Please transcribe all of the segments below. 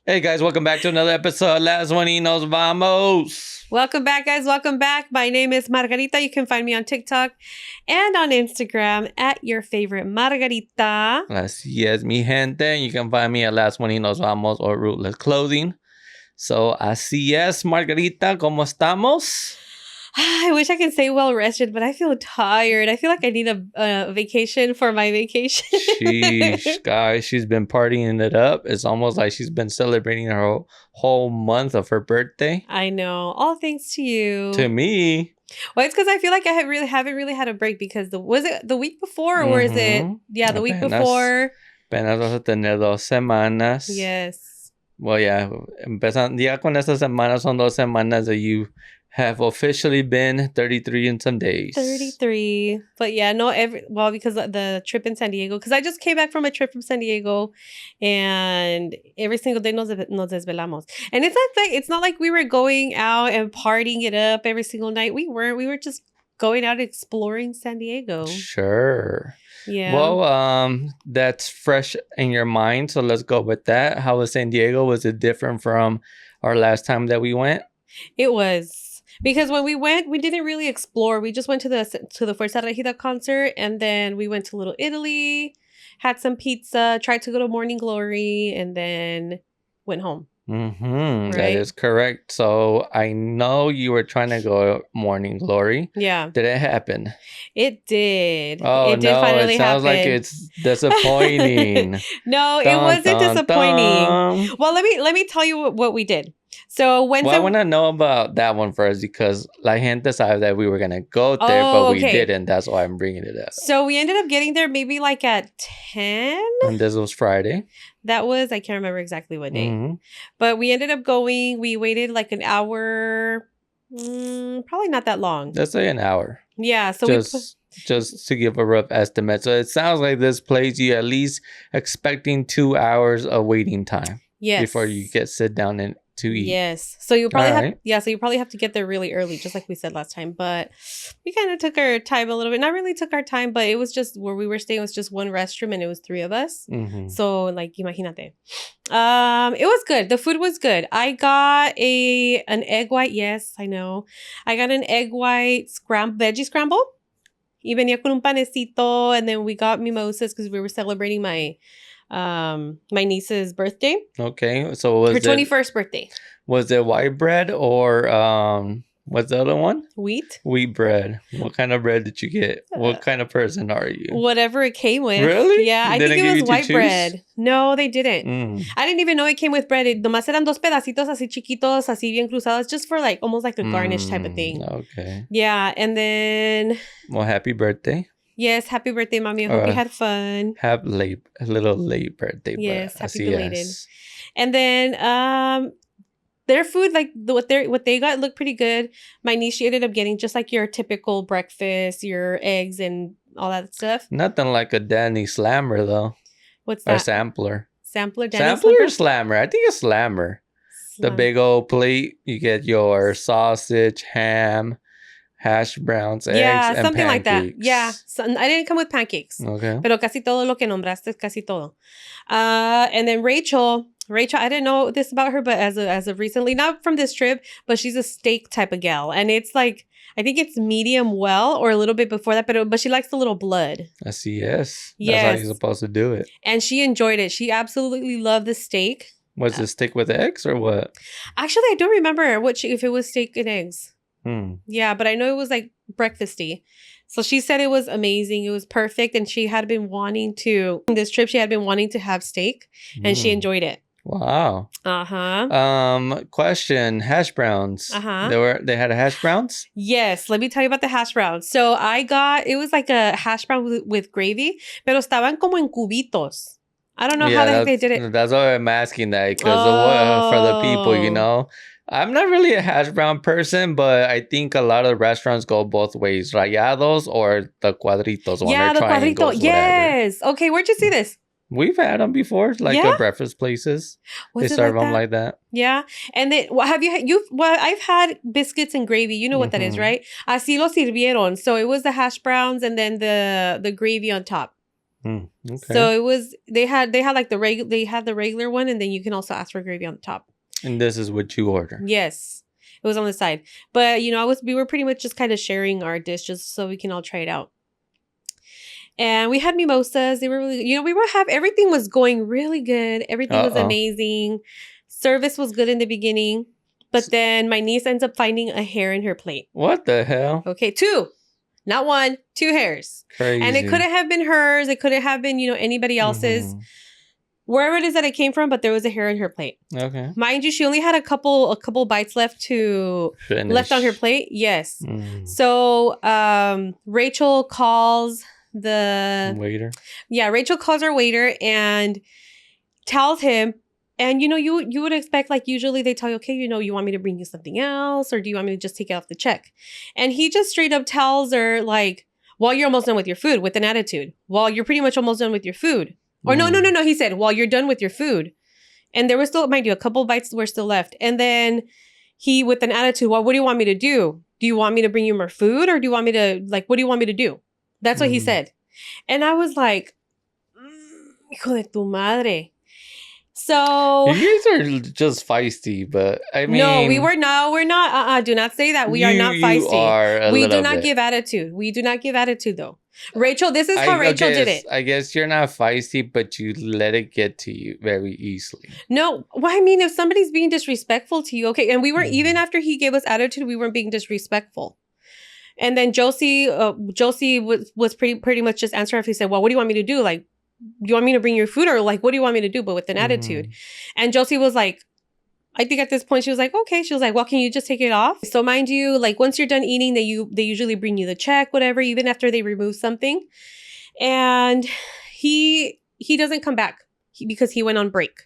Hey guys, welcome back to another episode. Last one y nos vamos. Welcome back, guys. Welcome back. My name is Margarita. You can find me on TikTok and on Instagram at your favorite Margarita. Así es, mi gente. You can find me at Last One y nos vamos or Rootless Clothing. So, así es, Margarita. ¿Cómo estamos? I wish I could say well rested, but I feel tired. I feel like I need a vacation for my vacation. Sheesh, guys, she's been partying it up. It's almost like she's been celebrating her whole month of her birthday. I know. All thanks to you. To me. Well, it's because I feel like I haven't really had a break because was it the week before or is it? Yeah, the week before. Apenas vas a tener 2 semanas. Yes. Well, yeah. Empezando ya con estas semanas son 2 semanas that you have officially been 33 in some days. 33. But yeah, because of the trip in San Diego. Because I just came back from a trip from San Diego and every single day nos desvelamos. And it's not like we were going out and partying it up every single night. We weren't. We were just going out exploring San Diego. Sure. Yeah. Well, that's fresh in your mind. So let's go with that. How was San Diego? Was it different from our last time that we went? It was. Because when we went, we didn't really explore. We just went to the Fuerza Regida concert, and then we went to Little Italy, had some pizza, tried to go to Morning Glory, and then went home. Mm-hmm. Right? That is correct. So I know you were trying to go Morning Glory. Yeah. Did it happen? It did. Oh, it did no. Finally it sounds happen. like it's disappointing. No, it wasn't disappointing. Well, let me tell you what we did. So I want to know about that one first because La Gente sabe that we were going to go there, but we didn't. That's why I'm bringing it up. So we ended up getting there maybe like at 10. And this was Friday. That was, I can't remember exactly what day. Mm-hmm. But we ended up going. We waited like an hour, probably not that long. Let's say an hour. Yeah. So just to give a rough estimate. So it sounds like this place you at least expecting 2 hours of waiting time. Yes. Before you sit down and to eat. Yes. So you probably have to get there really early, just like we said last time. But we kind of took our time a little bit. Not really took our time, but it was just where we were staying was just one restroom and it was 3 of us. Mm-hmm. So like imagínate. It was good. The food was good. I got an egg white. Yes, I know. I got an egg white veggie scramble. Y venía con un panecito, and then we got mimosas because we were celebrating my niece's birthday. Okay, so was her 21st birthday. Was it white bread or what's the other one? Wheat bread. What kind of bread did you get? What kind of person are you? Whatever it came with. Really? Yeah, I think it was white bread. No, they didn't. I didn't even know it came with bread. Nomás eran 2 pedacitos así chiquitos, así bien cruzados, just for like almost like a garnish type of thing. Okay. Yeah, and then. Well, happy birthday. Yes, happy birthday, mommy. I hope you had fun. A little late birthday. Yes, happy belated. Yes. And then their food, like what they got, looked pretty good. My niece, she ended up getting just like your typical breakfast, your eggs and all that stuff. Nothing like a Danny Slammer though. What's that? Or Sampler. Sampler, or Slammer? I think it's Slammer. The big old plate. You get your sausage, ham, hash browns, eggs, and something pancakes. Like that. Yeah. So, I didn't come with pancakes. Okay. Pero casi todo lo que nombraste, casi todo. And then Rachel, I didn't know this about her, but as of recently, not from this trip, but she's a steak type of gal. And it's like, I think it's medium well or a little bit before that, but she likes the little blood. Así es. Yes. That's how you're supposed to do it. And she enjoyed it. She absolutely loved the steak. Was it steak with eggs or what? Actually, I don't remember if it was steak and eggs. Yeah, but I know it was like breakfasty. So she said it was amazing. It was perfect. And she had been wanting to have steak and she enjoyed it. Wow. Uh-huh. Question, hash browns. Uh-huh. They had a hash browns? Yes, let me tell you about the hash browns. So it was like a hash brown with gravy, pero estaban como en cubitos. I don't know how the heck they did it. That's why I'm asking that because for the people, you know. I'm not really a hash brown person, but I think a lot of restaurants go both ways. Rayados or the cuadritos. The cuadrito. Yes. Okay, where'd you see this? We've had them before, like at breakfast places. They serve them like that. Yeah. And then I've had biscuits and gravy. You know what that is, right? Así lo sirvieron. So it was the hash browns and then the gravy on top. Okay. So it was they had like the regular one, and then you can also ask for gravy on the top. And this is what you order. Yes. It was on the side. But we were pretty much just kind of sharing our dish just so we can all try it out. And we had mimosas. They were really, everything was going really good. Everything was amazing. Service was good in the beginning. But then my niece ends up finding a hair in her plate. What the hell? Okay, 2. Not 1, 2 hairs. Crazy. And it couldn't have been hers. It couldn't have been, anybody else's. Wherever it is that it came from, but there was a hair in her plate. Okay. Mind you, she only had a couple bites left on her plate. Yes. So Rachel calls the waiter. Yeah, Rachel calls our waiter and tells him, and you would expect, like, usually they tell you, okay, you want me to bring you something else, or do you want me to just take it off the check? And he just straight up tells her, like, well, you're almost done with your food, with an attitude. Well, you're pretty much almost done with your food. Or no. He said, well, you're done with your food. And there was still, mind you, a couple bites were still left. And then he, with an attitude, well, what do you want me to do? Do you want me to bring you more food? Or do you want me to, like, what do you want me to do? That's what he said. And I was like, hijo de tu madre. So you guys are just feisty, but I mean, no, we're not. Do not say that. We are not feisty. We do not give attitude. We do not give attitude, though. Rachel, this is how Rachel did it. I guess you're not feisty, but you let it get to you very easily. No, well, I mean, if somebody's being disrespectful to you, okay, and we weren't even after he gave us attitude, we weren't being disrespectful. And then Josie was pretty much just answering if he said, well, what do you want me to do? Like, do you want me to bring your food, or like, what do you want me to do? But with an attitude. And Josie was like, I think at this point she was like, okay. She was like, well, can you just take it off? So mind you, like, once you're done eating, they usually bring you the check, whatever, even after they remove something. And he doesn't come back because he went on break.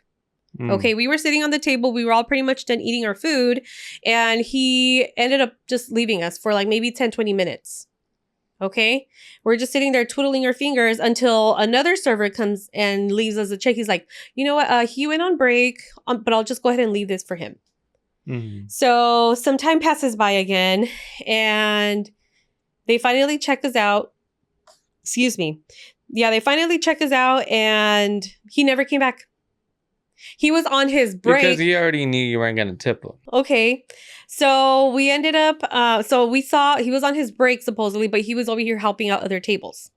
Okay, we were sitting on the table. We were all pretty much done eating our food. And he ended up just leaving us for like maybe 10, 20 minutes. Okay, we're just sitting there twiddling our fingers until another server comes and leaves us a check. He's like, you know what? He went on break, but I'll just go ahead and leave this for him. So some time passes by again, and they finally check us out. Excuse me. Yeah, they finally check us out, and he never came back. He was on his break. Because he already knew you weren't going to tip him. Okay. So we ended up, so we saw he was on his break supposedly, but he was over here helping out other tables.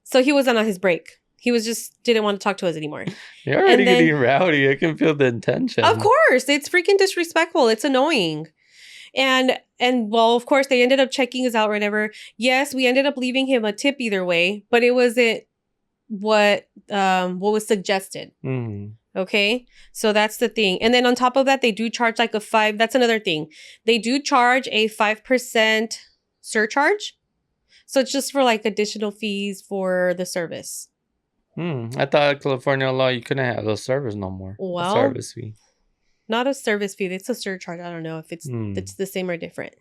So he wasn't on his break. He was just didn't want to talk to us anymore. You're already getting rowdy. I can feel the intention. Of course. It's freaking disrespectful. It's annoying. And well, of course, they ended up checking us out or whatever. Yes, we ended up leaving him a tip either way, but it wasn't what was suggested. Okay, so that's the thing. And then on top of that, they do charge like that's another thing. They do charge a 5% surcharge. So it's just for like additional fees for the service. I thought California law, you couldn't have those service no more. Well, a service fee. Not a service fee. It's a surcharge. I don't know if it's the same or different.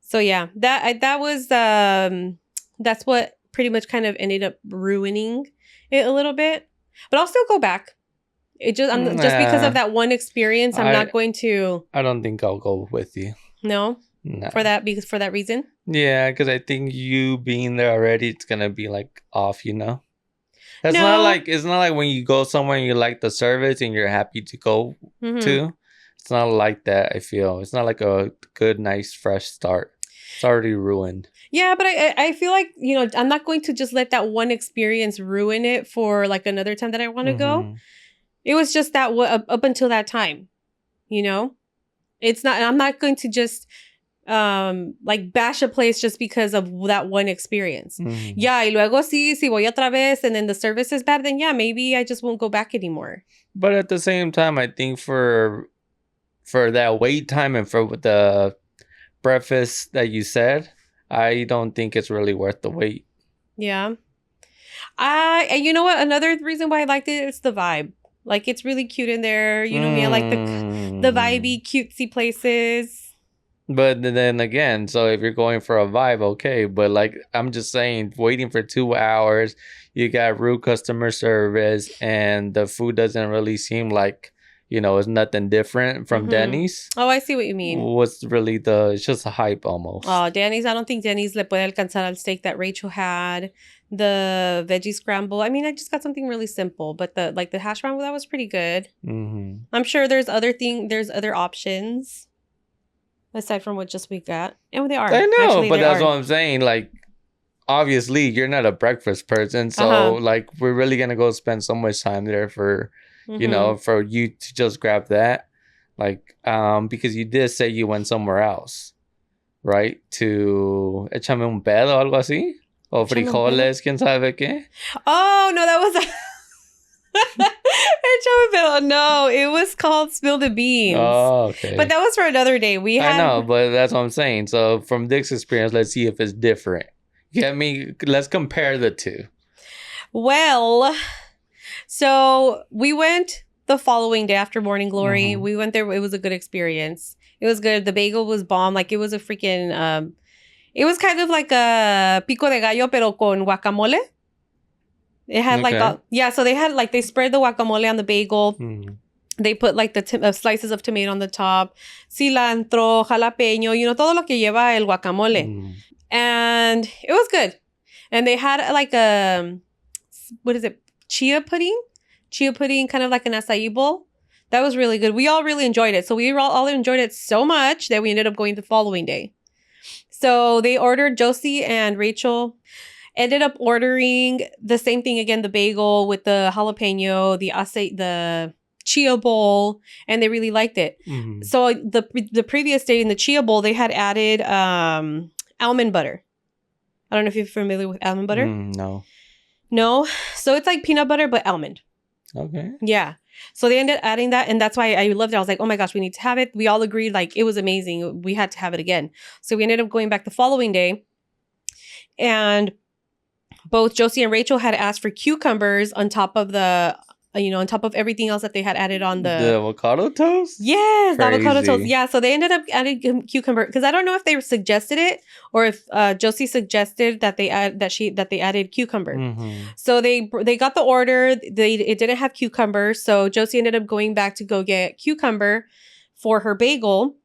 So yeah, that was that's what pretty much kind of ended up ruining it a little bit. But I'll still go back. It just just because of that one experience, I'm not going to. I don't think I'll go with you. No. For that reason. Yeah, because I think you being there already, it's gonna be like off. It's No. not like when you go somewhere and you like the service and you're happy to go to. It's not like that. I feel it's not like a good, nice, fresh start. It's already ruined. Yeah, but I feel like, I'm not going to just let that one experience ruin it for like another time that I want to go. It was just that up until that time, It's not, I'm not going to just like bash a place just because of that one experience. Yeah, y luego si voy otra vez and then the service is bad, then yeah, maybe I just won't go back anymore. But at the same time, I think for that wait time and for the breakfast that you said, I don't think it's really worth the wait. Yeah. And you know what? Another reason why I liked it is the vibe. Like, it's really cute in there. You know me, I like the vibey, cutesy places. But then again, so if you're going for a vibe, okay. But like, I'm just saying, waiting for 2 hours, you got rude customer service, and the food doesn't really seem like, it's nothing different from Denny's. Oh, I see what you mean. What's really it's just a hype almost. Oh, Denny's, I don't think Denny's le puede alcanzar al steak that Rachel had. The veggie scramble. I mean, I just got something really simple, but the hash brown, that was pretty good. I'm sure there's other options aside from what just we got. And they are. I know, actually, but that's what I'm saying. Like, obviously, you're not a breakfast person, so like, we're really gonna go spend so much time there for, for you to just grab that, like, because you did say you went somewhere else, right? To échame un pedo, algo así, o frijoles, quién sabe qué. Oh no, that was. No, it was called Spill the Beans. Oh, okay. But that was for another day. I know, but that's what I'm saying. So from Dick's experience, let's see if it's different. Get me? Let's compare the two. Well, so we went the following day after Morning Glory. We went there. It was a good experience. It was good. The bagel was bomb. Like, it was a freaking... it was kind of like a pico de gallo, pero con guacamole. It had so they had they spread the guacamole on the bagel. They put like the slices of tomato on the top, cilantro, jalapeño, todo lo que lleva el guacamole. And it was good. And they had like a, what is it? Chia pudding, kind of like an acai bowl. That was really good. We all really enjoyed it. So we all enjoyed it so much that we ended up going the following day. So they ordered, Josie and Rachel ended up ordering the same thing again, the bagel with the jalapeno, the chia bowl, and they really liked it. So the previous day in the chia bowl, they had added almond butter. I don't know if you're familiar with almond butter. No? So it's like peanut butter, but almond. Okay. Yeah. So they ended up adding that, and that's why I loved it. I was like, oh my gosh, we need to have it. We all agreed, like, it was amazing. We had to have it again. So we ended up going back the following day, and both Josie and Rachel had asked for cucumbers on top of the, on top of everything else that they had added on the avocado toast. Yes, the avocado toast. Yeah, so they ended up adding cucumber, because I don't know if they suggested it or if Josie suggested that they added cucumber. So they got the order. It didn't have cucumber, so Josie ended up going back to go get cucumber for her bagel.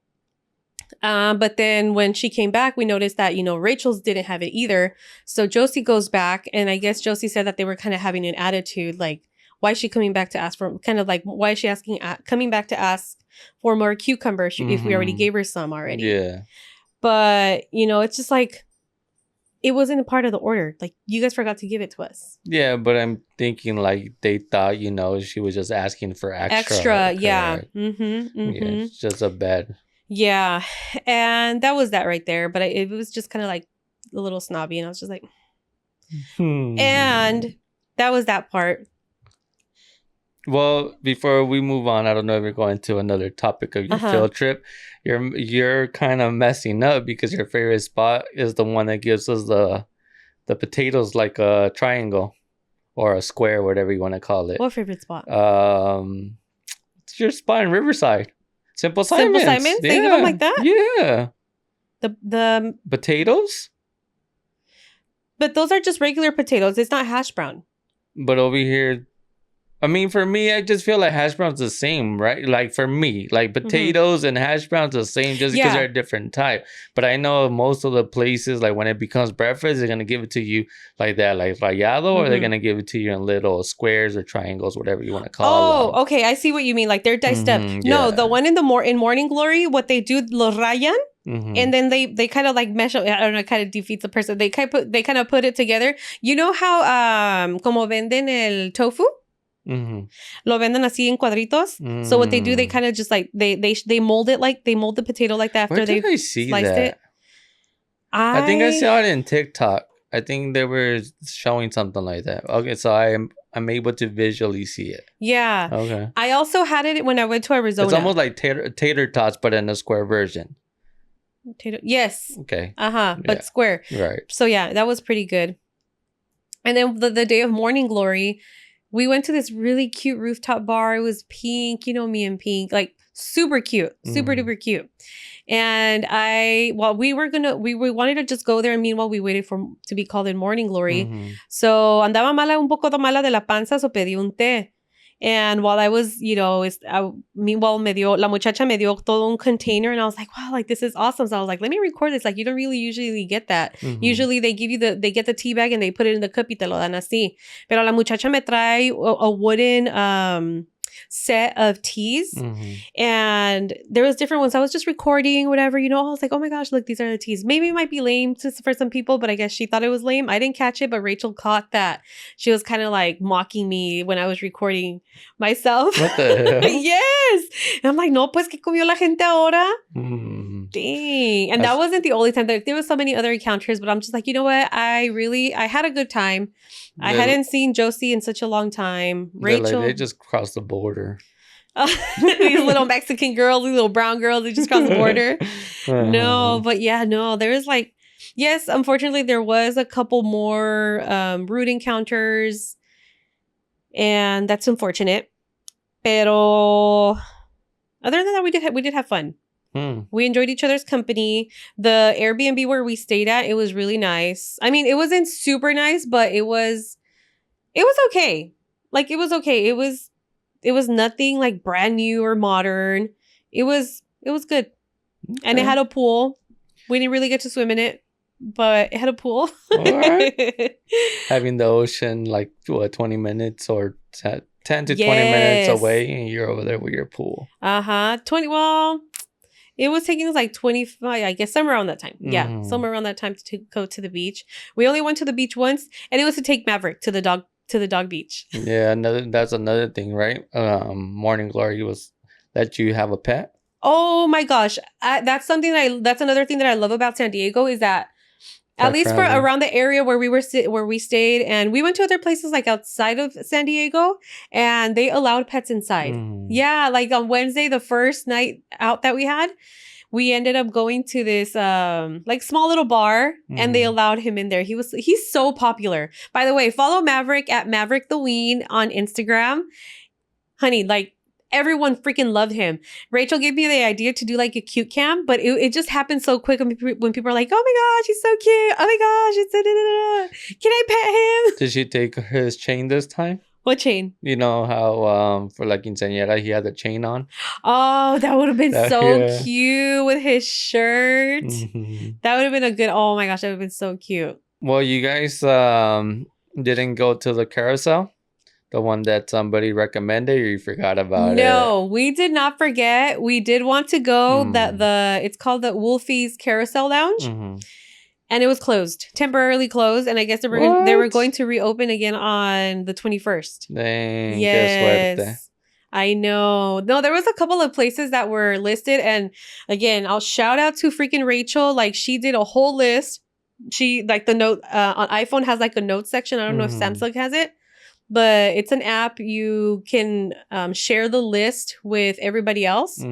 But then when she came back, we noticed that, Rachel's didn't have it either. So Josie goes back, and I guess Josie said that they were kind of having an attitude, like, why is she coming back to ask for, kind of like, why is she coming back to ask for more cucumber if we already gave her some already? Yeah. But, it's just like, it wasn't a part of the order. Like, you guys forgot to give it to us. Yeah, but I'm thinking like they thought, she was just asking for extra. Extra, yeah. Yeah, it's just a bad. Yeah, and that was that right there. But it was just kind of like a little snobby, and I was just like, and that was that part. Well, before we move on, I don't know if you're going to another topic of your field trip. You're kind of messing up because your favorite spot is the one that gives us the potatoes like a triangle or a square, whatever you want to call it. What favorite spot? It's your spot in Riverside. Simple Simons. Simple Simons? They give them like that? Yeah. The potatoes? But those are just regular potatoes. It's not hash brown. But over here, I mean, for me, I just feel like hash brown's the same, right? Like, for me, like potatoes and hash browns the same just because they're a different type. But I know most of the places, like when it becomes breakfast, they're going to give it to you like that, like rayado, or they're going to give it to you in little squares or triangles, whatever you want to call them. Oh, okay. I see what you mean. Like, they're diced up. No, the one in Morning Glory, what they do, los rayan. And then they kind of like mesh up. I don't know, it kind of defeats the person. They kind of put it together. You know how como venden el tofu? Lo venden así en cuadritos. So what they do, they kind of just like they mold it, like they mold the potato like that after they sliced it. I think I saw it in TikTok. I think they were showing something like that. Okay, so I'm able to visually see it. Yeah. Okay. I also had it when I went to Arizona. It's almost like tater tots, but in a square version. Yes. Okay. But square. Right. So yeah, that was pretty good. And then the day of Morning Glory, we went to this really cute rooftop bar. It was pink, me and pink, like super cute, super duper cute. And we wanted to just go there, and meanwhile we waited to be called in Morning Glory. So andaba un poco mala de la panza, so pedí un té. And while I was, meanwhile, la muchacha me dio todo un container, and I was like, wow, like this is awesome. So I was like, let me record this. Like you don't really usually get that. Usually they give you they get the tea bag and they put it in the cup y te lo dan así. Pero la muchacha me trae a wooden set of teas, and there was different ones. I was just recording whatever, I was like, oh my gosh, look, these are the teas. Maybe it might be lame for some people, but I guess she thought it was lame. I didn't catch it, but Rachel caught that. She was kind of like mocking me when I was recording myself. What the hell? Yes. And I'm like, no, pues que comió la gente ahora? Dang. And that wasn't the only time. There was so many other encounters, but I'm just like, you know what? I had a good time. I hadn't seen Josie in such a long time. Rachel. They just crossed the border. These little Mexican girls, these little brown girls, they just crossed the border. No, but yeah, no, there was like, yes, unfortunately, there was a couple more rude encounters. And that's unfortunate. Pero other than that, we did have fun. We enjoyed each other's company. The Airbnb where we stayed at, it was really nice. I mean, it wasn't super nice, but it was okay. Like, it was okay. It was nothing like brand new or modern. It was good. Okay. And it had a pool. We didn't really get to swim in it, but it had a pool. All right. Having the ocean like 20 minutes or 10 to 20 minutes away, and you're over there with your pool. 20. Well, it was taking us like 25, I guess, somewhere around that time. Yeah, somewhere around that time to go to the beach. We only went to the beach once, and it was to take Maverick to the dog beach. Yeah, that's another thing, right? Morning Glory was that you have a pet. Oh my gosh, that's another thing that I love about San Diego is that at least for around the area where we stayed, and we went to other places like outside of San Diego, and they allowed pets inside. Yeah, like on Wednesday, the first night out that we had, we ended up going to this like small little bar, and they allowed him in there. He's so popular. By the way, follow Maverick at Maverick the Ween on Instagram. Honey, like everyone freaking loved him. Rachel gave me the idea to do like a cute cam, but it just happened so quick when people are like, oh my gosh, he's so cute. Oh my gosh, it's can I pet him? Did she take his chain this time? What chain? You know how for like quinceañera he had the chain on? Oh, that would have been so cute with his shirt. That would have been oh my gosh, that would have been so cute. Well, you guys didn't go to the carousel? The one that somebody recommended, or you forgot about it? No, we did not forget. We did want to go. It's called the Wolfie's Carousel Lounge. And it was closed, temporarily closed. And I guess they were going to reopen again on the 21st. Dang, yes. I know. No, there was a couple of places that were listed. And again, I'll shout out to freaking Rachel. Like, she did a whole list. She, like, the note on iPhone has like a notes section. I don't know if Samsung has it. But it's an app. You can share the list with everybody else.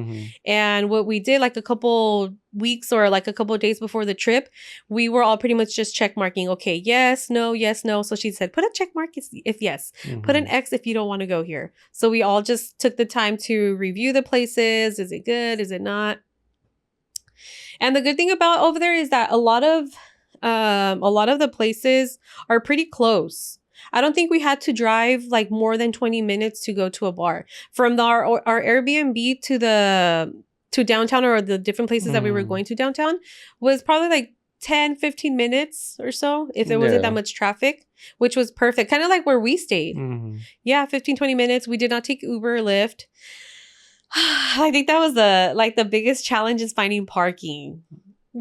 And what we did like a couple weeks or like a couple of days before the trip, we were all pretty much just check marking. Okay, yes, no, yes, no. So she said, put a check mark if yes. Put an X if you don't want to go here. So we all just took the time to review the places. Is it good? Is it not? And the good thing about over there is that a lot of the places are pretty close. I don't think we had to drive like more than 20 minutes to go to a bar. From our Airbnb to downtown, or the different places that we were going to downtown, was probably like 10, 15 minutes or so, if there wasn't that much traffic, which was perfect. Kind of like where we stayed. Yeah, 15, 20 minutes. We did not take Uber or Lyft. I think that was the biggest challenge is finding parking,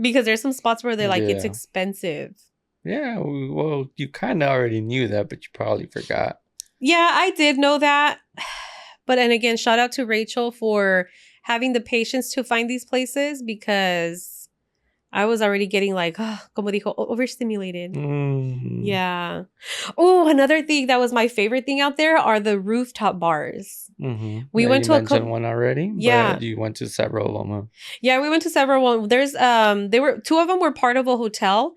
because there's some spots where they're like, it's expensive. Yeah, well, you kind of already knew that, but you probably forgot. Yeah, I did know that. But, and again, shout out to Rachel for having the patience to find these places, because I was already getting like, como dijo, overstimulated. Yeah. Oh, another thing that was my favorite thing out there are the rooftop bars. We went to mentioned one already. Yeah, but you went to several of them. Yeah, we went to several. There's two of them were part of a hotel.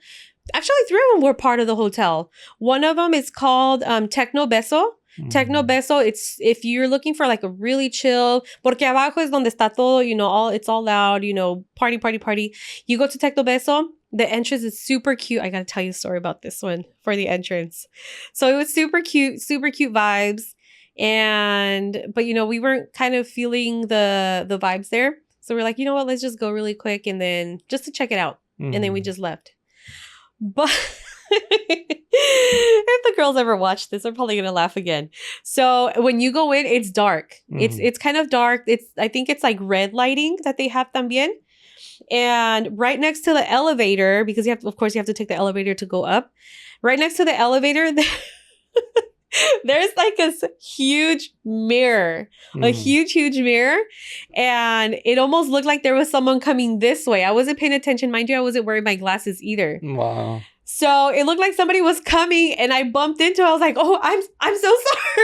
Actually, 3 of them were part of the hotel. One of them is called Techno Beso. Techno Beso, it's if you're looking for like a really chill, porque abajo es donde está todo, it's all loud, party. You go to Techno Beso, the entrance is super cute. I gotta tell you a story about this one for the entrance. So it was super cute vibes. But we weren't kind of feeling the vibes there. So we're like, you know what, let's just go really quick and then just to check it out. And then we just left. But if the girls ever watch this, they're probably gonna laugh again. So when you go in, it's dark. It's kind of dark. I think it's like red lighting that they have también. And right next to the elevator, because you have to take the elevator to go up. Right next to the elevator, there's like a huge mirror, a huge mirror. And it almost looked like there was someone coming this way. I wasn't paying attention. Mind you, I wasn't wearing my glasses either. Wow. So it looked like somebody was coming and I bumped into it. I was like, oh, I'm so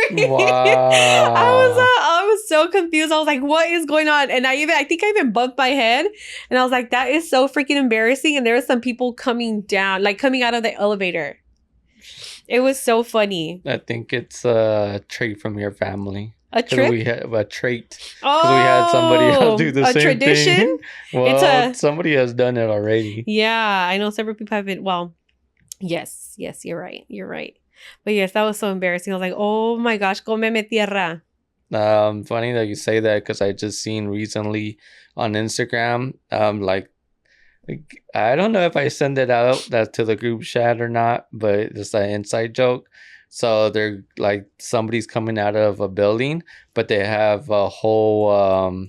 sorry. Wow. I was so confused. I was like, what is going on? And I think I even bumped my head and I was like, that is so freaking embarrassing. And there were some people coming down, like coming out of the elevator. It was so funny. I think it's a trait from your family. A trick? We have a trait. Because we had somebody else do the same tradition? thing. Well, somebody has done it already. Yeah, I know several people have been. Well, yes, you're right. But yes, that was so embarrassing. I was like, oh my gosh, cómeme tierra. Funny that you say that because I just seen recently on Instagram, like I don't know if I send it out that to the group chat or not, but it's an inside joke. So they're like somebody's coming out of a building, but they have a whole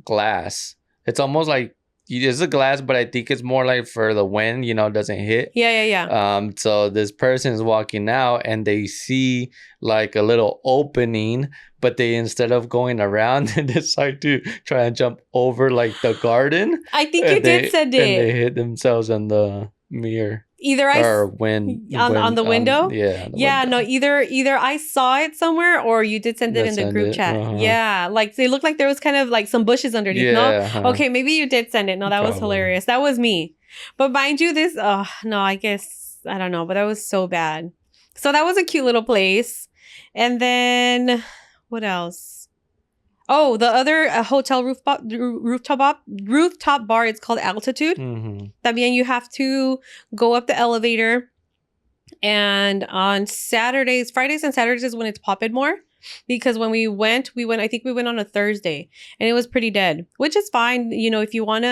glass. It's almost like it's a glass, but I think it's more like for the wind, it doesn't hit. Yeah. So this person is walking out and they see like a little opening, but they, instead of going around, they decide to try and jump over like the garden. I think you did send it. And they hit themselves in the mirror. Either on the window. No. Either I saw it somewhere or you did send it in the group chat. Yeah, like it looked like there was kind of like some bushes underneath. Okay, maybe you did send it. No, that was hilarious. That was me. But mind you, this. No, I guess I don't know. But that was so bad. So that was a cute little place. And then what else? Oh, the other hotel rooftop bar. It's called Altitude. También you have to go up the elevator. And on Fridays and Saturdays is when it's popping more. Because when we went, I think we went on a Thursday. And it was pretty dead. Which is fine. If you want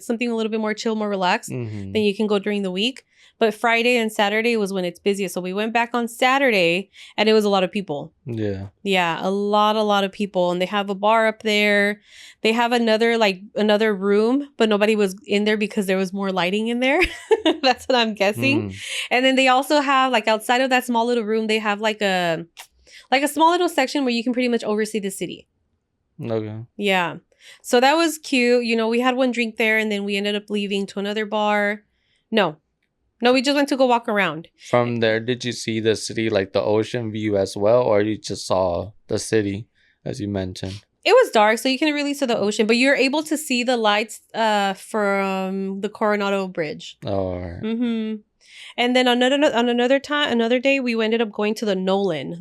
something a little bit more chill, more relaxed, then you can go during the week. But Friday and Saturday was when it's busiest. So we went back on Saturday and it was a lot of people. Yeah, a lot of people. And they have a bar up there. They have another room, but nobody was in there because there was more lighting in there. That's what I'm guessing. And then they also have like outside of that small little room, they have like a small little section where you can pretty much oversee the city. Okay. Yeah. So that was cute. We had one drink there and then we ended up leaving to another bar. No, we just went to go walk around. From there, did you see the city, like the ocean view as well? Or you just saw the city, as you mentioned? It was dark, so you couldn't really see the ocean. But you're able to see the lights from the Coronado Bridge. Oh, all right. And then on another day, we ended up going to the Nolan.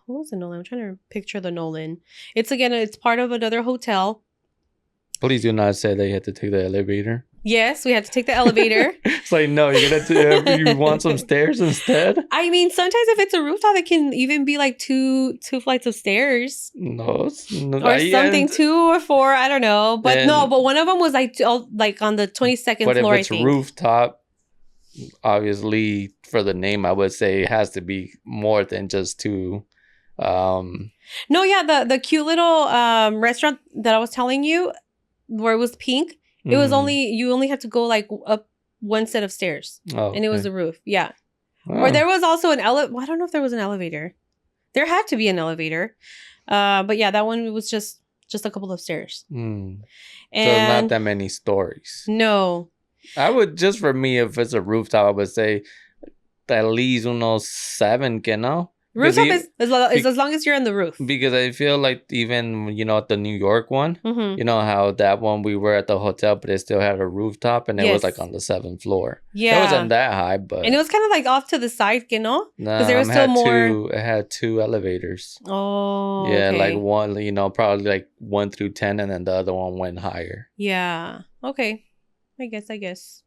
What was the Nolan? I'm trying to picture the Nolan. It's part of another hotel. Please do not say that you had to take the elevator. Yes, we had to take the elevator. It's like, no, you want some stairs instead? I mean, sometimes if it's a rooftop, it can even be like two flights of stairs. No. Or something, 2 or 4, I don't know. But but one of them was like on the 22nd floor, I think. But if it's rooftop, obviously, for the name, I would say it has to be more than just 2. No, yeah, the cute little restaurant that I was telling you, where it was pink, it was you only had to go like up one set of stairs. And it was the roof. Yeah. Or there was also an I don't know if there was an elevator. There had to be an elevator. But yeah, that one was just a couple of stairs. And so not that many stories. No. I would, just for me, if it's a rooftop, I would say at least 7, no? Rooftop is as long as you're on the roof. Because I feel like even, the New York one, how that one we were at the hotel, but it still had a rooftop and it was like on the 7th floor. Yeah. It wasn't that high, but. And it was kind of like off to the side, no? Because there was still more. It had 2 elevators. Oh. Yeah, okay. like one, probably like 1 through 10, and then the other one went higher. Yeah. Okay. I guess.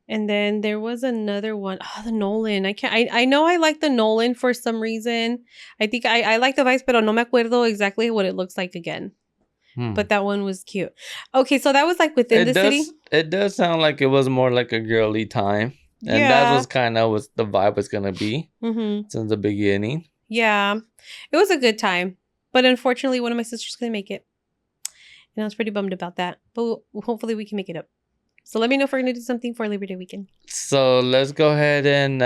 And then there was another one. Oh, the Nolan. I know I like the Nolan for some reason. I think I like the Vice, pero no me acuerdo exactly what it looks like again. But that one was cute. Okay, so that was like within the city. It does sound like it was more like a girly time. Yeah. And that was kind of what the vibe was going to be since the beginning. Yeah. It was a good time. But unfortunately, one of my sisters couldn't make it. And I was pretty bummed about that. But hopefully we can make it up. So let me know if we're going to do something for Labor Day weekend. So let's go ahead and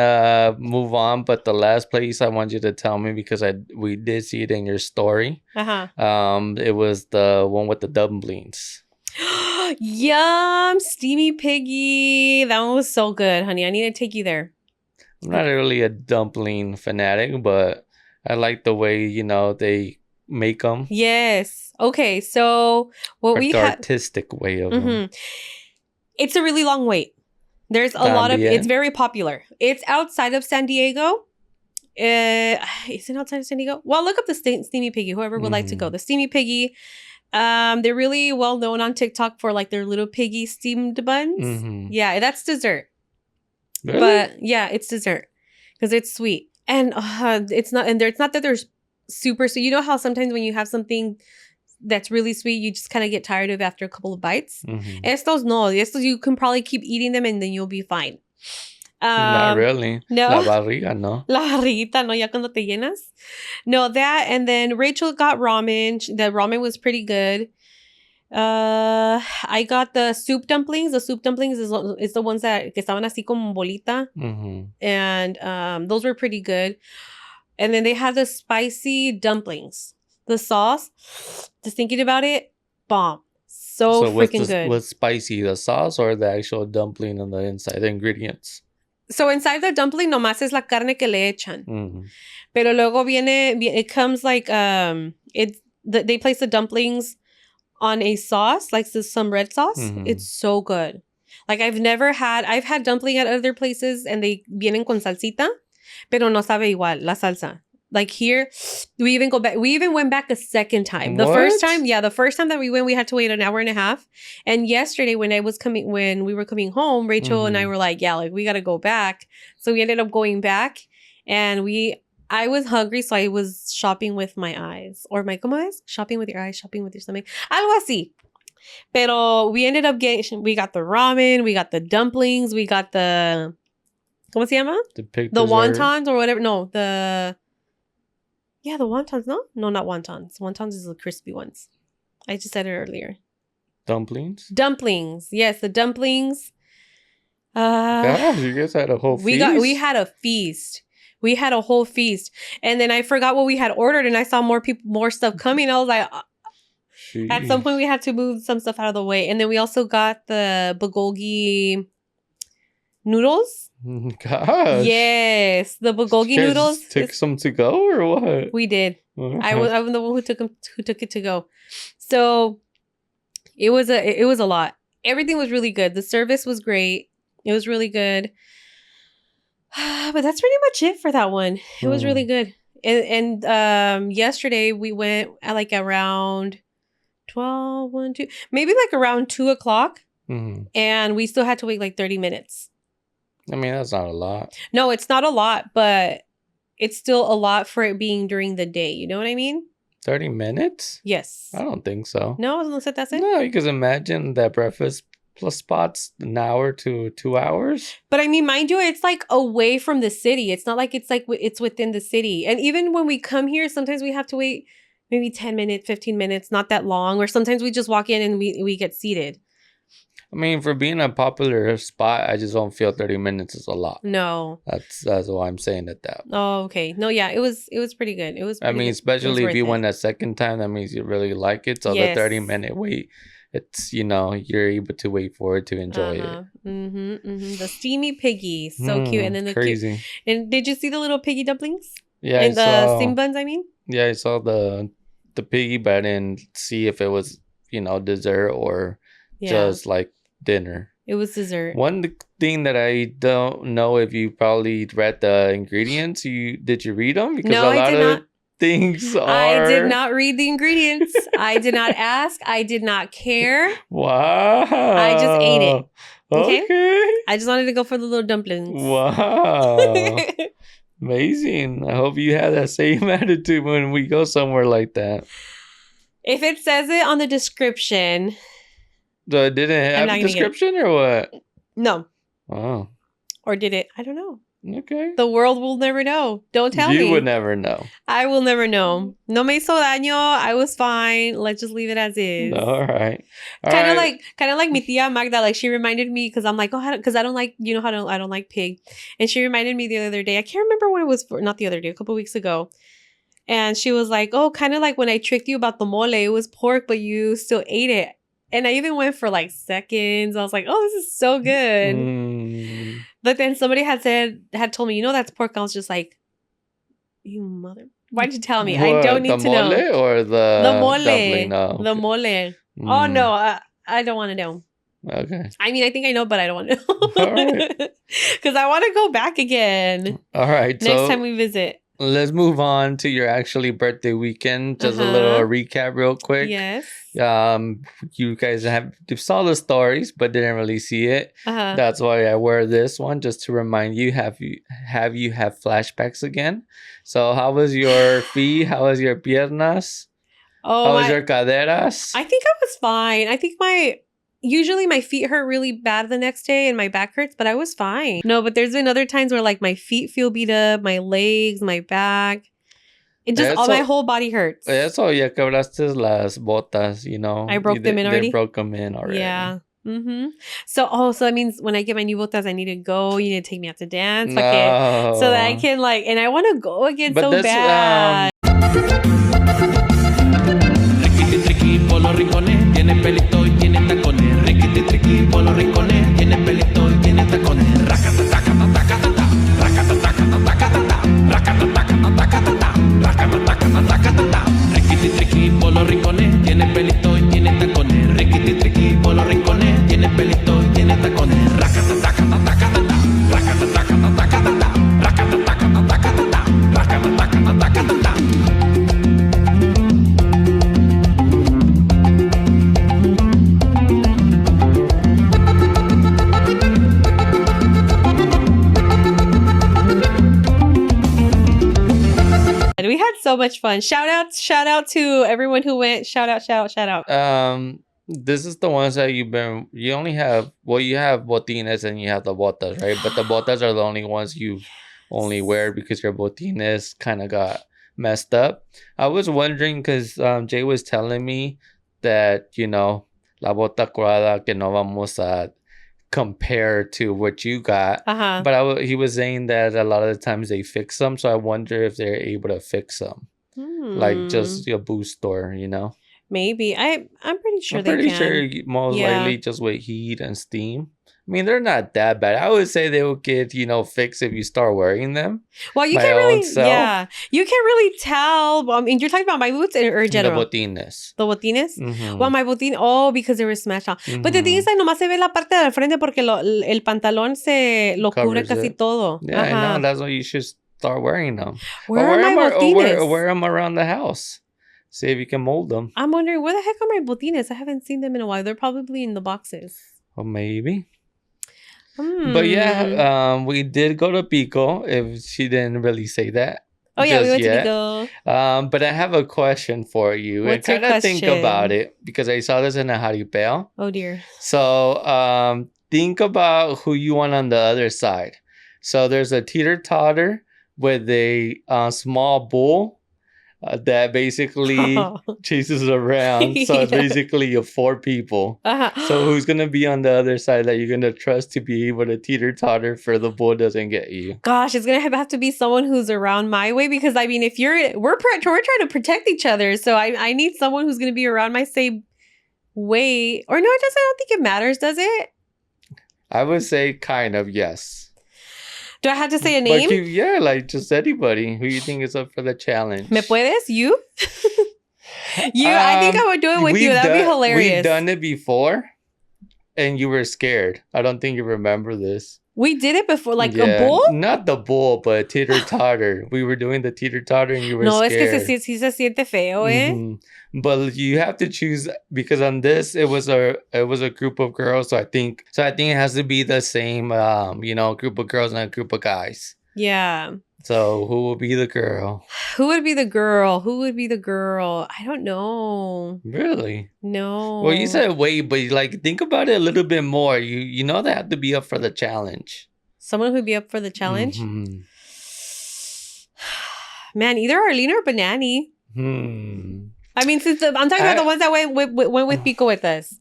move on. But the last place I want you to tell me, because we did see it in your story. It was the one with the dumplings. Yum! Steamy Piggy. That one was so good, honey. I need to take you there. I'm not really a dumpling fanatic, but I like the way, they make them. Yes. Okay, so what we have... artistic way of them. It's a really long wait. There's a lot of... It's very popular. It's outside of San Diego. Is it outside of San Diego? Well, look up the Steamy Piggy, whoever would like to go. The Steamy Piggy. They're really well known on TikTok for like their little piggy steamed buns. Yeah, that's dessert. Really? But yeah, it's dessert because it's sweet. And it's not that they're super... So you know how sometimes when you have something that's really sweet, you just kind of get tired of after a couple of bites. Estos no. Estos you can probably keep eating them and then you'll be fine. Not really. No. La barriga, no. La barriguita, no, ya cuando te llenas. No, that, and then Rachel got ramen. The ramen was pretty good. I got the soup dumplings. The soup dumplings is the ones that estaban así como bolita. And those were pretty good. And then they had the spicy dumplings. The sauce, just thinking about it, bomb. So freaking good. Was spicy the sauce or the actual dumpling on the inside, the ingredients? So inside the dumpling nomás es la carne que le echan. Pero luego it comes like, they place the dumplings on a sauce, like some red sauce. It's so good. Like I've had dumpling at other places and they vienen con salsita, pero no sabe igual la salsa. Like here, we even went back a second time. The first time that we went, we had to wait an hour and a half. And yesterday when we were coming home, Rachel and I were like, yeah, like we got to go back. So we ended up going back and I was hungry. So I was shopping with my eyes ¿cómo es? Shopping with your eyes, shopping with your stomach. Algo así. Pero we ended up we got the ramen, we got the dumplings, we got the, ¿cómo se llama? The wontons or whatever. No, the wontons, no? No, not wontons. Wontons is the crispy ones. I just said it earlier. Dumplings? Dumplings. Yes, the dumplings. Gosh, you guys had a whole feast? We had a feast. We had a whole feast. And then I forgot what we had ordered and I saw more stuff coming. I was like, at some point we had to move some stuff out of the way. And then we also got the bulgogi noodles. Gosh. Yes, the bulgogi noodles. Took some to go or what? We did. I'm the one who took it to go. So it was a lot. Everything was really good. The service was great. It was really good. But that's pretty much it for that one. It was really good. And yesterday we went at like around 12, 1, 2, maybe like around 2 o'clock. And we still had to wait like 30 minutes. I mean, that's not a lot. No, it's not a lot, but it's still a lot for it being during the day. You know what I mean? 30 minutes? Yes. I don't think so. No, that's it? No, you can imagine that breakfast plus spots an hour to 2 hours. But I mean, mind you, it's like away from the city. It's not like it's within the city. And even when we come here, sometimes we have to wait maybe 10 minutes, 15 minutes, not that long. Or sometimes we just walk in and we get seated. I mean, for being a popular spot, I just don't feel 30 minutes is a lot. No. That's why I'm saying it that. Oh, okay. No, yeah, it was pretty good. It was pretty good. Especially if you went a second time, that means you really like it. So the 30-minute wait, it's, you're able to wait for it to enjoy it. The steamy piggy. So cute. And then the crazy. And did you see the little piggy dumplings? Yeah. And the steam buns, I mean? Yeah, I saw the piggy, but I didn't see if it was, dessert or just like dinner. It was dessert. One thing that I don't know if you probably read the ingredients. Did you read them? Because no, I did not. Things are... I did not read the ingredients. I did not ask. I did not care. Wow. I just ate it. Okay. I just wanted to go for the little dumplings. Wow. Amazing. I hope you have that same attitude when we go somewhere like that. If it says it on the description. So it didn't have a description or what? No. Oh. Or did it? I don't know. Okay. The world will never know. Don't tell me. You would never know. I will never know. No me hizo daño. I was fine. Let's just leave it as is. All right. Kind of like mi tía Magda. Like she reminded me because I'm like, because I don't like, you know how I don't like pig, and she reminded me the other day. I can't remember what it was for. Not the other day. A couple weeks ago. And she was like, oh, kind of like when I tricked you about the mole. It was pork, but you still ate it. And I even went for like seconds. I was like, oh, this is so good. But then somebody had told me, that's pork. I was just like, you mother. Why'd you tell me? What, I don't need to know. The mole or the mole? Dumpling? No. The mole. Oh, no. I don't want to know. Okay. I mean, I think I know, but I don't want to know. All right. Because I want to go back again. All right. Next time we visit. Let's move on to your actually birthday weekend. Just a little recap real quick. Yes. You guys saw the stories, but didn't really see it. That's why I wear this one, just to remind you, have flashbacks again. So how was your feet? How was your piernas? How was your caderas? I think I was fine. I think usually my feet hurt really bad the next day and my back hurts, but I was fine. No, but there's been other times where like my feet feel beat up, my legs, my back. It just, my whole body hurts. Eso, ya quebraste las botas, I broke them in already? They broke them in already. Yeah. Mm-hmm. So that means when I get my new botas, I need to go. You need to take me out to dance. No. So that I can and I want to go again so bad. Por los rincones, tiene pelito y tiene tacones. Riquiti triqui por los rincones, tiene pelito y tiene tacones. Racata tacata tacata, racata tacata tacata, racata tacata tacata, racata tacata tacata. Riquiti triqui por los rincones, tiene pelito y tiene tacones. Riquiti triqui por los rincones, tiene pelito y tiene tacones. Racata tacata tacata, racata tacata tacata, racata tacata tacata, racata tacata tacata. We had so much fun. Shout out to everyone who went. Shout out. This is the ones that you only have, you have botines and you have the botas, right? But the botas are the only ones you only wear because your botines kind of got messed up. I was wondering because Jay was telling me that, la bota curada que no vamos a compare to what you got. But he was saying that a lot of the times they fix them, so I wonder if they're able to fix them, like just a boot store, Maybe. I'm pretty sure I'm they pretty can. sure most likely just with heat and steam. I mean, they're not that bad. I would say they will get, fixed if you start wearing them. Well, you can't really, you can't really tell. I mean, you're talking about my boots or general? The botines. The botines? Mm-hmm. Well, my botín, because they were smashed on. Mm-hmm. But the thing is, nomás se ve la parte del frente porque el pantalón lo cubre casi todo. Yeah, I know. That's why you should start wearing them. Where are my botines? Or wear them around the house. See if you can mold them. I'm wondering, where the heck are my botines? I haven't seen them in a while. They're probably in the boxes. Well, maybe. But yeah, we did go to Pico, if she didn't really say that. Oh yeah, we went to Pico. But I have a question for you. What's your question? Think about it, because I saw this in a jaripeo. Oh dear. So think about who you want on the other side. So there's a teeter-totter with a small bull that basically chases around. So it's basically 4 people. So who's going to be on the other side that you're going to trust to be able to teeter-totter for the bull doesn't get you? Gosh, it's going to have to be someone who's around my way, because I mean, if we're trying to protect each other. So I need someone who's going to be around my same way. Or no, it doesn't. I don't think it matters, does it? I would say kind of, yes. Do I have to say a name? Just anybody who you think is up for the challenge. ¿Me puedes? You? I think I would do it with you. That'd be hilarious. We've done it before, and you were scared. I don't think you remember this. We did it before, like a bull? Not the bull, but teeter-totter. We were doing the teeter-totter and you were scared. No, es que sí se siente feo, But you have to choose, because on this it was a group of girls, so I think it has to be the same group of girls and a group of guys. Yeah. So who will be the girl? Who would be the girl? I don't know. Really? No. Well, you said wait, but like think about it a little bit more. You know they have to be up for the challenge. Someone who'd be up for the challenge? Man, either Arlene or Banani. I mean, I'm talking about the ones that went with Pico with us.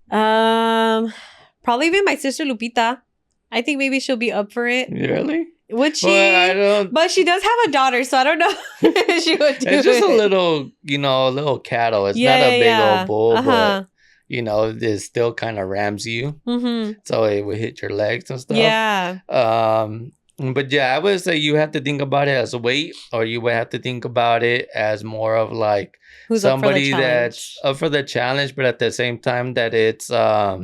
Probably even my sister Lupita. I think maybe she'll be up for it. Really? Would she? Well, I don't. But she does have a daughter, so I don't know if she would do it. It's just a little cattle. It's not a big old bull, but it still kind of rams you. So it would hit your legs and stuff. Yeah. But yeah, I would say you have to think about it as weight, or you would have to think about it as more of like who's somebody that's up for the challenge, but at the same time that it's they're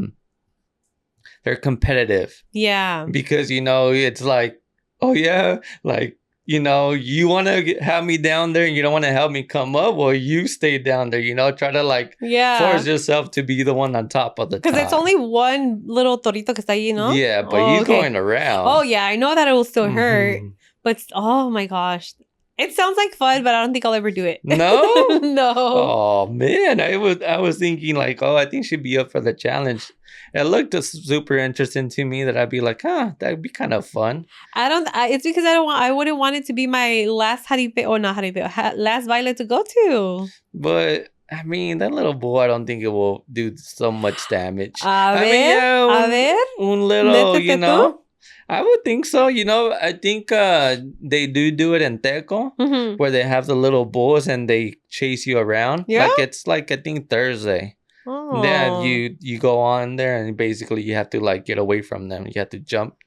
competitive. Yeah. Because it's like, oh yeah, like you want to have me down there and you don't want to help me come up. Well, you stay down there. Try to like force yourself to be the one on top of the top. Because it's only one little torito que está ahí, no? Yeah, but he's going around. Oh yeah, I know that it will still hurt, but oh my gosh. It sounds like fun, but I don't think I'll ever do it. No? No. Oh man, I was thinking like, I think she'd be up for the challenge. It looked super interesting to me that I'd be like, that'd be kind of fun. It's because I wouldn't want it to be my last last Violet to go to. But I mean, that little boy, I don't think it will do so much damage. A ver. Un little, I would think so. I think they do it in Teco, where they have the little bulls and they chase you around. Yeah? Like it's like, I think Thursday. Oh. Then you go on there and basically you have to like get away from them. You have to jump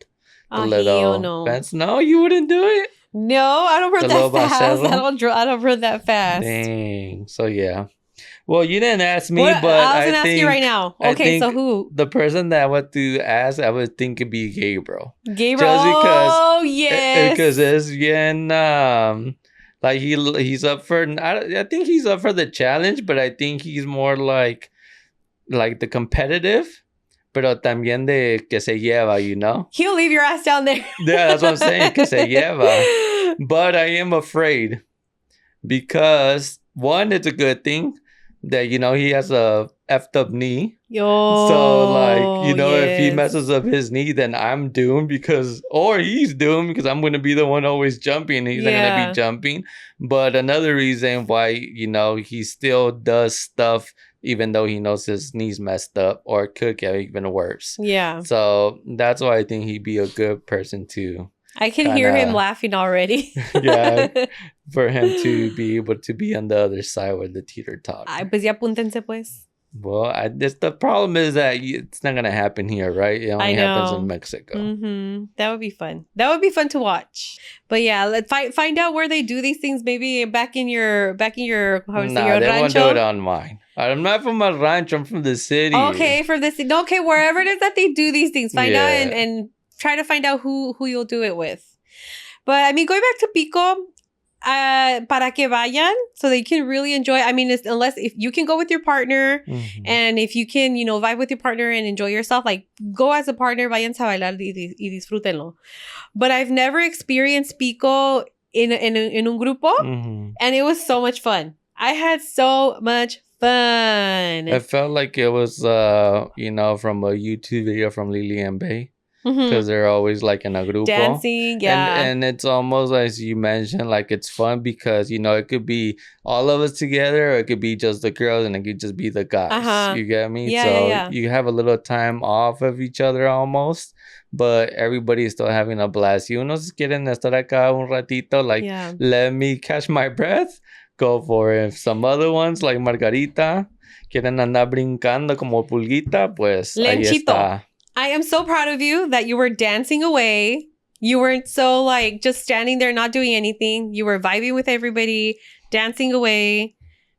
the little fence. No, you wouldn't do it? No, I don't run that fast. I don't run that fast. Dang. So yeah. Well, you didn't ask me, but I was going to ask you right now. Okay, so who? The person that I would to ask, I would think it'd be Gabriel. Gabriel? Just because. Oh, yes. Because it's bien, like he's up for, I think he's up for the challenge, but I think he's more like the competitive, pero también de que se lleva, He'll leave your ass down there. Yeah, that's what I'm saying, que se lleva. But I am afraid because, one, it's a good thing that, he has a effed up knee. So, like, if he messes up his knee, then I'm doomed or he's doomed because I'm going to be the one always jumping. He's not going to be jumping. But another reason why, he still does stuff even though he knows his knee's messed up or could get even worse. Yeah. So that's why I think he'd be a good person to. I can hear him laughing already. Yeah, for him to be able to be on the other side with the teeter-totter. Ay, pues ya apúntense pues. Well, the problem is that it's not going to happen here, right? It only happens in Mexico. That would be fun. That would be fun to watch. But yeah, let's find out where they do these things. Maybe back in your your rancho. They won't do it on mine. I'm not from a rancho. I'm from the city. Okay, from the city. Okay, wherever it is that they do these things, find out and try to find out who you'll do it with. But I mean, going back to Pico, para que vayan so they can really enjoy. I mean, unless if you can go with your partner and if you can, vibe with your partner and enjoy yourself, like go as a partner, váyanse a bailar y disfrútenlo. But I've never experienced Pico in un grupo and it was so much fun. I had so much fun. I felt like it was, from a YouTube video from Lily and Bay. Because they're always like in a grupo dancing, and it's almost as you mentioned, like it's fun because it could be all of us together, or it could be just the girls, and it could just be the guys. You get me? You have a little time off of each other almost, but everybody is still having a blast. Unos quieren estar acá un ratito, like let me catch my breath, go for it. Some other ones like Margarita quieren andar brincando como pulguita, pues ahí está. I am so proud of you that you were dancing away. You weren't so like just standing there not doing anything. You were vibing with everybody, dancing away.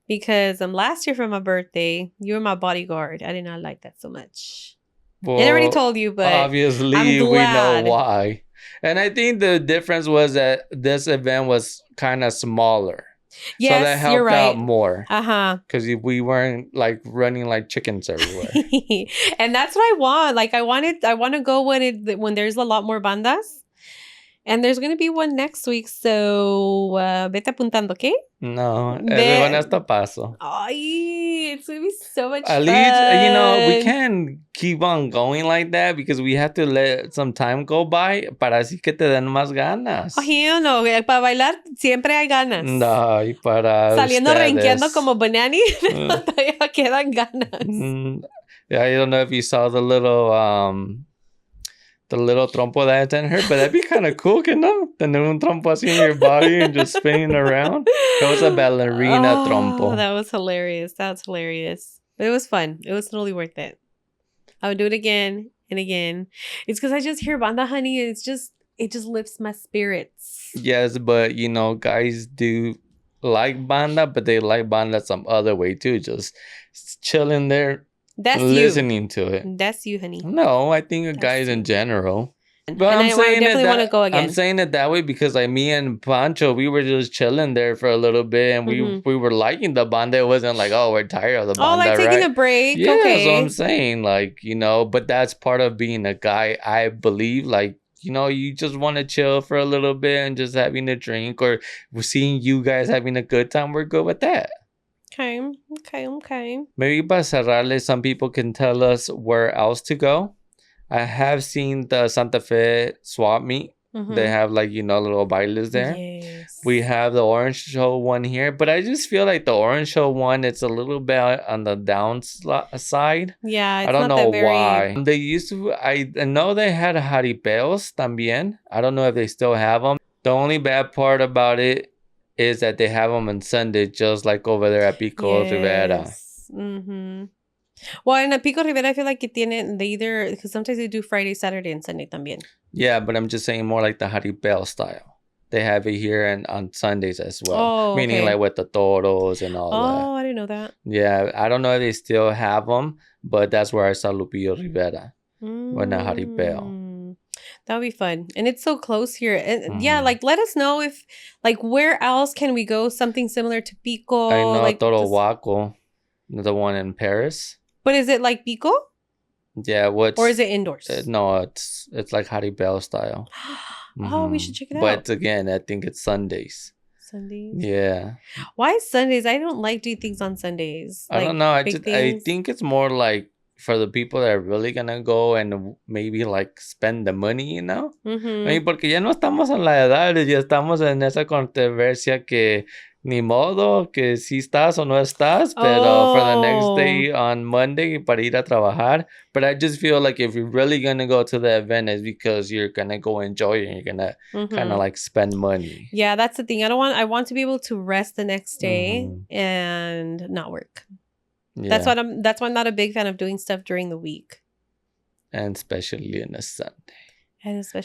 Because last year for my birthday, you were my bodyguard. I did not like that so much. Well, I already told you, but obviously we know why. And I think the difference was that this event was kind of smaller. Yes, so that helped you're right. out more. Because we weren't like running like chickens everywhere. And that's what I want. Like I want to go when there's a lot more bandas. And there's going to be one next week. So vete apuntando, okay? No, everyone hasta paso. Ay, it's going to be so much fun. At least, we can't keep on going like that because we have to let some time go by para así que te den más ganas. Oh, no, para bailar siempre hay ganas. No, y para saliendo renqueando como Banani, todavía quedan ganas. Yeah, I don't know if you saw the little trompo that's in her, but that'd be kind of cool, no? Tener un trompo así in your body and just spinning around. That was a ballerina trompo. That was hilarious. But it was fun. It was totally worth it. I would do it again and again. It's because I just hear banda, honey, and it just lifts my spirits. Yes, but guys do like banda, but they like banda some other way too. Just chilling there. That's listening to it. That's you, honey. No, I think guys in general. But I definitely want to go again. I'm saying it that way because me and Pancho, we were just chilling there for a little bit, and we were liking the banda. It wasn't like, oh, we're tired of the banda. Oh, like taking a break. Yeah, okay. That's what I'm saying. Like, but that's part of being a guy. I believe, like, you just want to chill for a little bit and just having a drink, or seeing you guys having a good time. We're good with that. Okay. Maybe para cerrarle, some people can tell us where else to go. I have seen the Santa Fe swap meet. They have like, little bailes there. Yes. We have the Orange Show one here, but I just feel like the Orange Show one, it's a little bit on the downside. Yeah, I don't know why. They used to, I know they had jaripeos también. I don't know if they still have them. The only bad part about it is that they have them on Sunday, just like over there at Pico, Rivera. Well, in Pico Rivera, I feel like because sometimes they do Friday, Saturday, and Sunday también. Yeah, but I'm just saying more like the jaripeo style. They have it here and on Sundays as well. Oh, okay. Meaning like with the toros and all that. Oh, I didn't know that. Yeah, I don't know if they still have them, but that's where I saw Lupillo Rivera when a jaripeo. That would be fun. And it's so close here. And yeah, like let us know if, like, where else can we go? Something similar to Pico. I know like Toro Huaco, the one in Paris. But is it like Pico? Yeah, or is it indoors? No, it's like jaripeo style. Oh, we should check it out. But again, I think it's Sundays. Yeah. Why Sundays? I don't like doing things on Sundays. I don't know. I think it's more like for the people that are really gonna go and maybe like spend the money, I mean, porque ya no estamos en la edad, ya estamos en esa controversia que ni modo, que si estás o no estás, pero for the next day on Monday para ir a trabajar. But I just feel like if you're really gonna go to the event, it's because you're gonna go enjoy it and you're gonna kind of like spend money. Yeah, that's the thing. I want to be able to rest the next day and not work. Yeah. That's why I'm not a big fan of doing stuff during the week. And especially on a Sunday.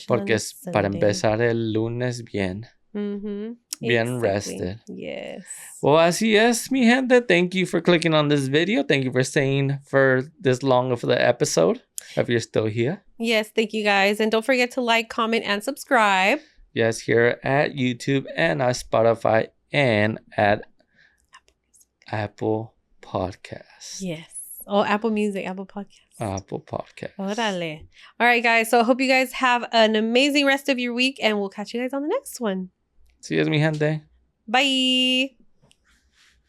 Porque es para empezar el lunes bien. Bien rested. Yes. Well, así es, mi gente. Thank you for clicking on this video. Thank you for staying for this long of the episode, if you're still here. Yes, thank you guys. And don't forget to like, comment, and subscribe. Yes, here at YouTube and at Spotify and at Apple Podcasts. Yes. Oh, Apple Music, Apple Podcasts. Apple Podcasts. Órale. All right, guys. So I hope you guys have an amazing rest of your week, and we'll catch you guys on the next one. See you, mi gente. Bye.